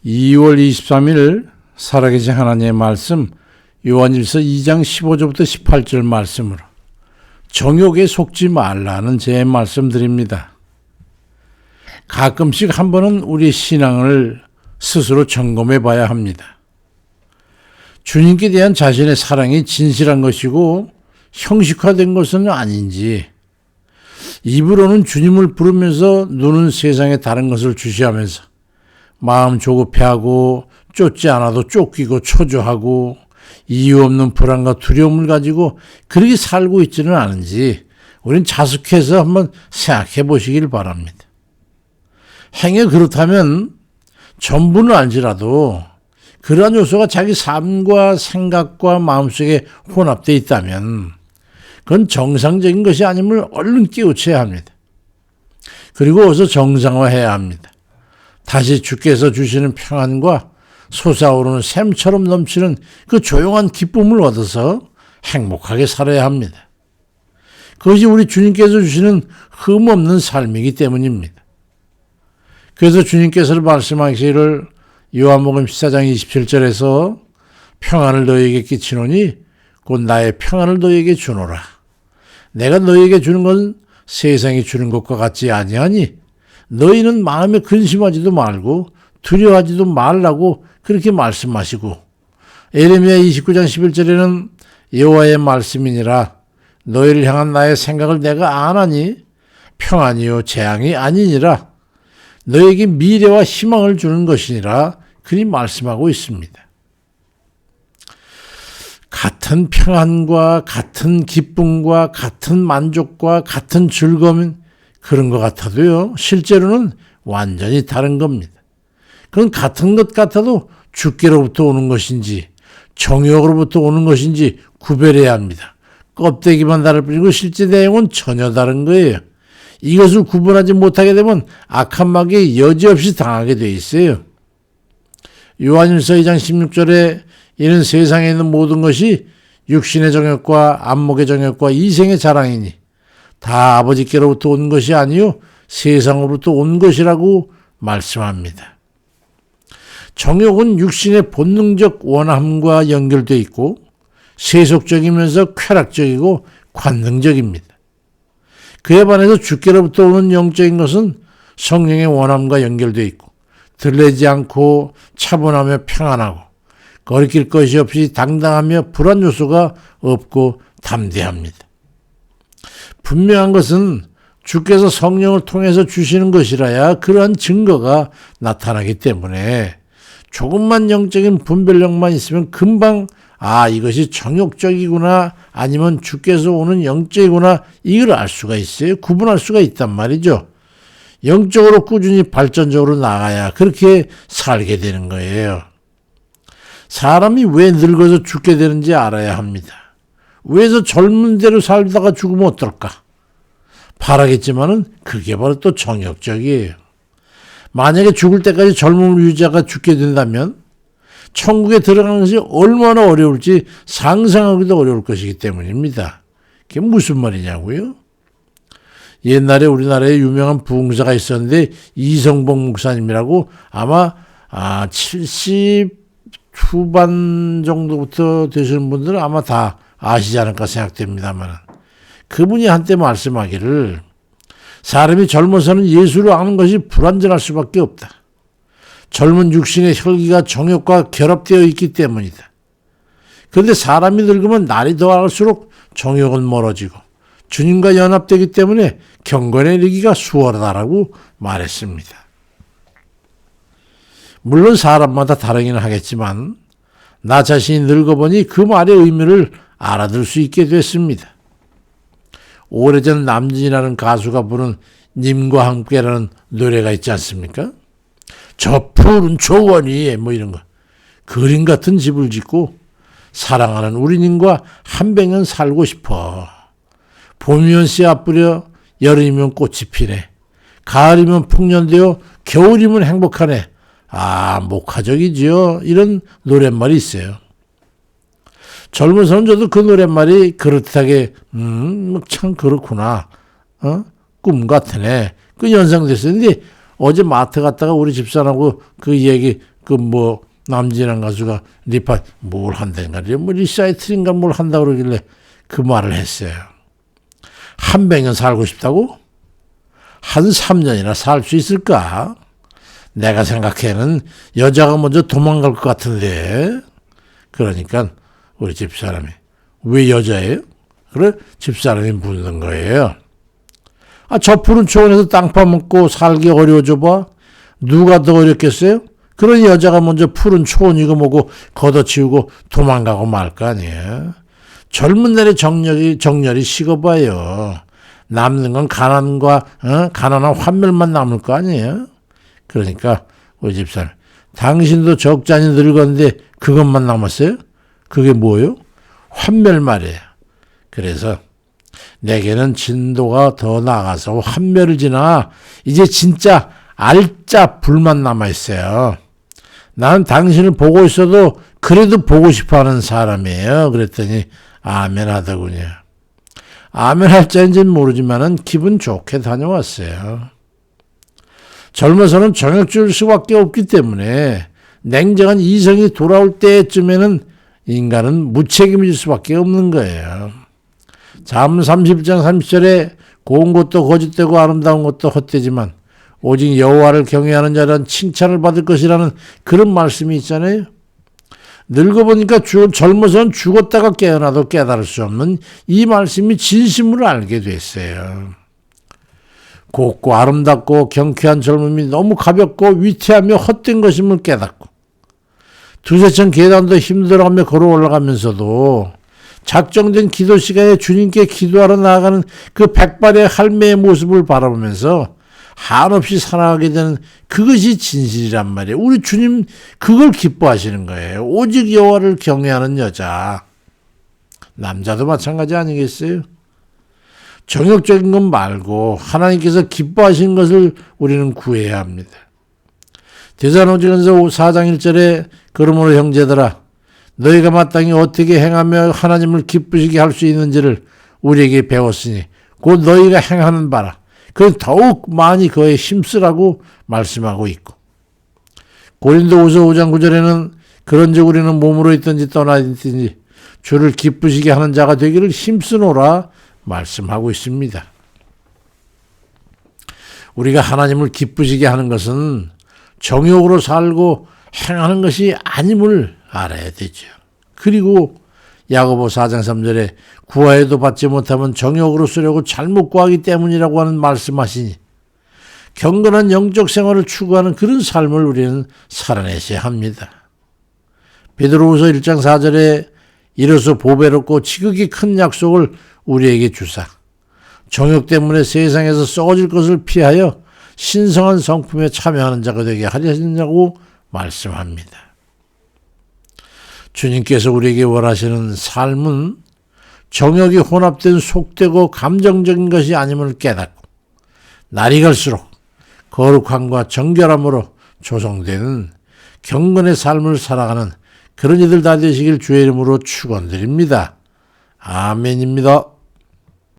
2월 23일 살아계신 하나님의 말씀 요한일서 2장 15절부터 18절 말씀으로 정욕에 속지 말라는 제 말씀드립니다. 가끔씩 한 번은 우리 신앙을 스스로 점검해 봐야 합니다. 주님께 대한 자신의 사랑이 진실한 것이고 형식화된 것은 아닌지, 입으로는 주님을 부르면서 눈은 세상의 다른 것을 주시하면서 마음 조급해하고 쫓지 않아도 쫓기고 초조하고 이유 없는 불안과 두려움을 가지고 그렇게 살고 있지는 않은지 우린 자숙해서 한번 생각해 보시길 바랍니다. 행여 그렇다면 전부는 알지라도 그러한 요소가 자기 삶과 생각과 마음속에 혼합되어 있다면 그건 정상적인 것이 아님을 얼른 깨우쳐야 합니다. 그리고 어서 정상화해야 합니다. 다시 주께서 주시는 평안과 솟아오르는 샘처럼 넘치는 그 조용한 기쁨을 얻어서 행복하게 살아야 합니다. 그것이 우리 주님께서 주시는 흠없는 삶이기 때문입니다. 그래서 주님께서 말씀하시기를 요한복음 14장 27절에서 평안을 너희에게 끼치노니 곧 나의 평안을 너희에게 주노라. 내가 너희에게 주는 건 세상이 주는 것과 같지 아니하니 너희는 마음에 근심하지도 말고 두려워하지도 말라고 그렇게 말씀하시고, 예레미야 29장 11절에는 여호와의 말씀이니라 너희를 향한 나의 생각을 내가 아나니 평안이요 재앙이 아니니라 너희에게 미래와 희망을 주는 것이니라 그리 말씀하고 있습니다. 같은 평안과 같은 기쁨과 같은 만족과 같은 즐거움은 그런 것 같아도요, 실제로는 완전히 다른 겁니다. 그건 같은 것 같아도 주께로부터 오는 것인지 정욕으로부터 오는 것인지 구별해야 합니다. 껍데기만 다를 뿐이고 실제 내용은 전혀 다른 거예요. 이것을 구분하지 못하게 되면 악한 마귀에 여지없이 당하게 돼 있어요. 요한일서 2장 16절에 이는 세상에 있는 모든 것이 육신의 정욕과 안목의 정욕과 이생의 자랑이니 다 아버지께로부터 온 것이 아니요 세상으로부터 온 것이라고 말씀합니다. 정욕은 육신의 본능적 원함과 연결되어 있고 세속적이면서 쾌락적이고 관능적입니다. 그에 반해서 주께로부터 오는 영적인 것은 성령의 원함과 연결되어 있고 들레지 않고 차분하며 평안하고 거리낄 것이 없이 당당하며 불안 요소가 없고 담대합니다. 분명한 것은 주께서 성령을 통해서 주시는 것이라야 그러한 증거가 나타나기 때문에 조금만 영적인 분별력만 있으면 금방 이것이 정욕적이구나 아니면 주께서 오는 영적이구나 이걸 알 수가 있어요. 구분할 수가 있단 말이죠. 영적으로 꾸준히 발전적으로 나가야 그렇게 살게 되는 거예요. 사람이 왜 늙어서 죽게 되는지 알아야 합니다. 왜서 젊은 대로 살다가 죽으면 어떨까? 바라겠지만은 그게 바로 또 정욕적이에요. 만약에 죽을 때까지 젊음을 유지하다가 죽게 된다면 천국에 들어가는 것이 얼마나 어려울지 상상하기도 어려울 것이기 때문입니다. 그게 무슨 말이냐고요? 옛날에 우리나라에 유명한 부흥사가 있었는데 이성복 목사님이라고 아마 70 후반 정도부터 되시는 분들은 아마 다 아시지 않을까 생각됩니다만, 그분이 한때 말씀하기를 사람이 젊어서는 예수를 아는 것이 불완전할 수밖에 없다. 젊은 육신의 혈기가 정욕과 결합되어 있기 때문이다. 그런데 사람이 늙으면 날이 더할수록 정욕은 멀어지고 주님과 연합되기 때문에 경건에 이르기가 수월하다라고 말했습니다. 물론 사람마다 다르기는 하겠지만 나 자신이 늙어보니 그 말의 의미를 알아들 수 있게 됐습니다. 오래전 남진이라는 가수가 부른 님과 함께라는 노래가 있지 않습니까? 저 푸른 초원위에 뭐 이런 거. 그림 같은 집을 짓고 사랑하는 우리 님과 한 백년 살고 싶어. 봄이면 씨앗 뿌려 여름이면 꽃이 피네. 가을이면 풍년되어 겨울이면 행복하네. 목화적이지요. 이런 노랫말이 있어요. 젊어서는 저도 그 노랫말이 그렇다게 참 그렇구나. 꿈 같으네. 그 연상됐었는데 어제 마트 갔다가 우리 집사람하고 그 얘기 남진한 가수가 뭘 한다는가, 리사이틀인가 뭘 한다 그러길래 그 말을 했어요. 한 100년 살고 싶다고? 한 3년이나 살 수 있을까? 내가 생각해는 여자가 먼저 도망갈 것 같은데. 그러니까 우리 집사람이, 왜 여자예요? 그래, 집사람이 묻는 거예요. 저 푸른 초원에서 땅 파먹고 살기 어려워져 봐. 누가 더 어렵겠어요? 그러니 여자가 먼저 푸른 초원이고 뭐고 걷어치우고 도망가고 말 거 아니에요. 젊은 날의 정열이 식어봐요. 남는 건 가난한 환멸만 남을 거 아니에요. 그러니까 우리 집사람, 당신도 적잖이 늙었는데 그것만 남았어요? 그게 뭐예요? 환멸 말이에요. 그래서 내게는 진도가 더 나아가서 환멸을 지나 이제 진짜 알짜 불만 남아있어요. 나는 당신을 보고 있어도 그래도 보고 싶어하는 사람이에요. 그랬더니 아멘 하더군요. 아멘 할 자인지는 모르지만 기분 좋게 다녀왔어요. 젊어서는 정욕 줄 수밖에 없기 때문에 냉정한 이성이 돌아올 때쯤에는 인간은 무책임해질 수밖에 없는 거예요. 잠 30장 30절에 고운 것도 거짓되고 아름다운 것도 헛되지만 오직 여호와를 경외하는 자는 칭찬을 받을 것이라는 그런 말씀이 있잖아요. 늙어보니까 젊어서는 죽었다가 깨어나도 깨달을 수 없는 이 말씀이 진심으로 알게 됐어요. 곱고 아름답고 경쾌한 젊음이 너무 가볍고 위태하며 헛된 것임을 깨닫고 두세 층 계단도 힘들어하며 걸어 올라가면서도 작정된 기도 시간에 주님께 기도하러 나아가는 그 백발의 할매의 모습을 바라보면서 한없이 사랑하게 되는 그것이 진실이란 말이에요. 우리 주님 그걸 기뻐하시는 거예요. 오직 여호와를 경외하는 여자. 남자도 마찬가지 아니겠어요? 정욕적인 것 말고 하나님께서 기뻐하시는 것을 우리는 구해야 합니다. 데살로니가전서 4장 1절에 그러므로 형제들아 너희가 마땅히 어떻게 행하며 하나님을 기쁘시게 할 수 있는지를 우리에게 배웠으니 곧 너희가 행하는 바라. 그래서 더욱 많이 그에 힘쓰라고 말씀하고 있고 고린도후서 5장 9절에는 그런즉 우리는 몸으로 있든지 떠나 있든지 주를 기쁘시게 하는 자가 되기를 힘쓰노라 말씀하고 있습니다. 우리가 하나님을 기쁘시게 하는 것은 정욕으로 살고 행하는 것이 아님을 알아야 되죠. 그리고 야고보 4장 3절에 구하여도 받지 못하면 정욕으로 쓰려고 잘못 구하기 때문이라고 하는 말씀하시니 경건한 영적 생활을 추구하는 그런 삶을 우리는 살아내셔야 합니다. 베드로후서 1장 4절에 이로써 보배롭고 지극히 큰 약속을 우리에게 주사 정욕 때문에 세상에서 썩어질 것을 피하여 신성한 성품에 참여하는 자가 되게 하려고 말씀합니다. 주님께서 우리에게 원하시는 삶은 정욕이 혼합된 속되고 감정적인 것이 아님을 깨닫고 날이 갈수록 거룩함과 정결함으로 조성되는 경건의 삶을 살아가는 그런 이들 다 되시길 주의 이름으로 축원드립니다. 아멘입니다.